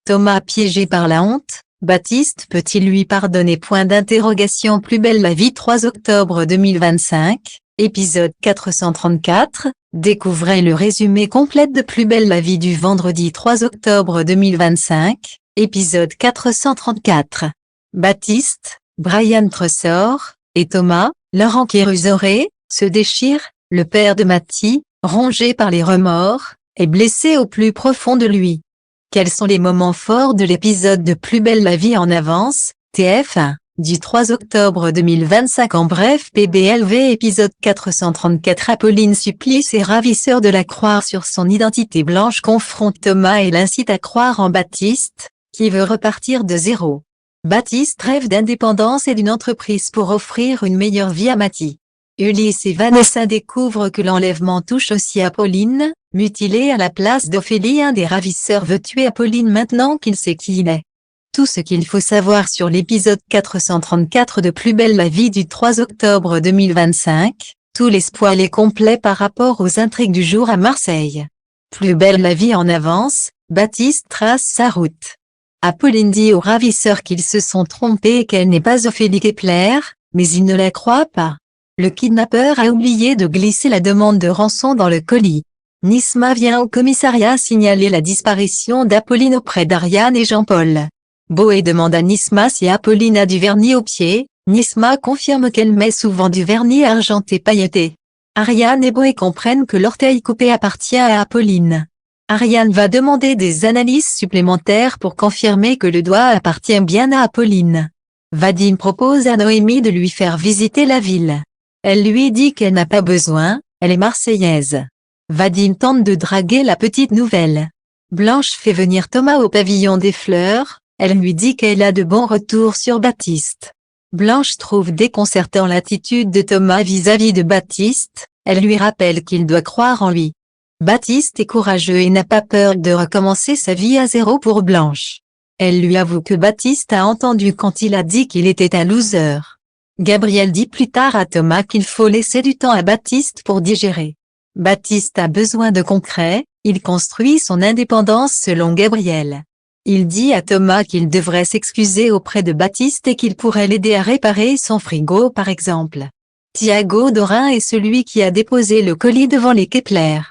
Thomas piégé par la honte, Baptiste peut-il lui pardonner? Plus belle la vie 3 octobre 2025, épisode 434, découvrez le résumé complet de Plus belle la vie du vendredi 3 octobre 2025, épisode 434. Baptiste, Brian Tressor, et Thomas, Laurent Kérusoré, se déchirent, le père de Matty, rongé par les remords, est blessé au plus profond de lui. Quels sont les moments forts de l'épisode de Plus belle la vie en avance, TF1, du 3 octobre 2025? En bref, PBLV épisode 434. Apolline supplie ses ravisseurs de la croire sur son identité blanche, confronte Thomas et l'incite à croire en Baptiste, qui veut repartir de zéro. Baptiste rêve d'indépendance et d'une entreprise pour offrir une meilleure vie à Matty. Ulysse et Vanessa découvrent que l'enlèvement touche aussi Apolline, mutilée à la place d'Ophélie. Un des ravisseurs veut tuer Apolline maintenant qu'il sait qui il est. Tout ce qu'il faut savoir sur l'épisode 434 de Plus belle la vie du 3 octobre 2025, tous les spoilers complets par rapport aux intrigues du jour à Marseille. Plus belle la vie en avance, Baptiste trace sa route. Apolline dit aux ravisseurs qu'ils se sont trompés et qu'elle n'est pas Ophélie Kepler, mais ils ne la croient pas. Le kidnappeur a oublié de glisser la demande de rançon dans le colis. Nisma vient au commissariat signaler la disparition d'Apolline auprès d'Ariane et Jean-Paul. Boé demande à Nisma si Apolline a du vernis aux pieds. Nisma confirme qu'elle met souvent du vernis argenté pailleté. Ariane et Boé comprennent que l'orteil coupé appartient à Apolline. Ariane va demander des analyses supplémentaires pour confirmer que le doigt appartient bien à Apolline. Vadim propose à Noémie de lui faire visiter la ville. Elle lui dit qu'elle n'a pas besoin, elle est marseillaise. Vadim tente de draguer la petite nouvelle. Blanche fait venir Thomas au pavillon des fleurs, elle lui dit qu'elle a de bons retours sur Baptiste. Blanche trouve déconcertant l'attitude de Thomas vis-à-vis de Baptiste, elle lui rappelle qu'il doit croire en lui. Baptiste est courageux et n'a pas peur de recommencer sa vie à zéro pour Blanche. Elle lui avoue que Baptiste a entendu quand il a dit qu'il était un loser. Gabriel dit plus tard à Thomas qu'il faut laisser du temps à Baptiste pour digérer. Baptiste a besoin de concret, il construit son indépendance selon Gabriel. Il dit à Thomas qu'il devrait s'excuser auprès de Baptiste et qu'il pourrait l'aider à réparer son frigo par exemple. Thiago Dorin est celui qui a déposé le colis devant les Kepler.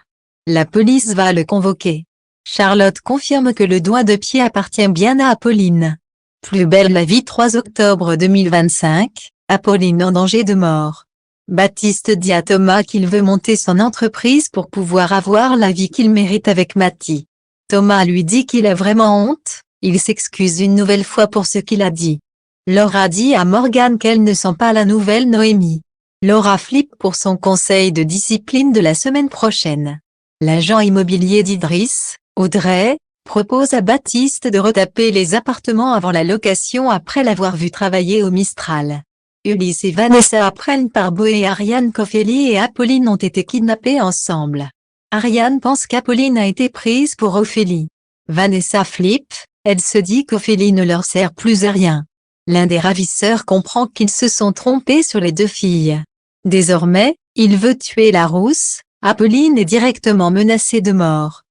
La police va le convoquer. Charlotte confirme que le doigt de pied appartient bien à Apolline. Plus belle la vie 3 octobre 2025, Apolline en danger de mort. Baptiste dit à Thomas qu'il veut monter son entreprise pour pouvoir avoir la vie qu'il mérite avec Matty. Thomas lui dit qu'il a vraiment honte, il s'excuse une nouvelle fois pour ce qu'il a dit. Laura dit à Morgane qu'elle ne sent pas la nouvelle Noémie. Laura flippe pour son conseil de discipline de la semaine prochaine. L'agent immobilier d'Idriss, Audrey, propose à Baptiste de retaper les appartements avant la location après l'avoir vu travailler au Mistral. Ulysse et Vanessa apprennent par Boé et Ariane qu'Ophélie et Apolline ont été kidnappées ensemble. Ariane pense qu'Apolline a été prise pour Ophélie. Vanessa flippe, elle se dit qu'Ophélie ne leur sert plus à rien. L'un des ravisseurs comprend qu'ils se sont trompés sur les deux filles. Désormais, il veut tuer la rousse, Apolline est directement menacée de mort.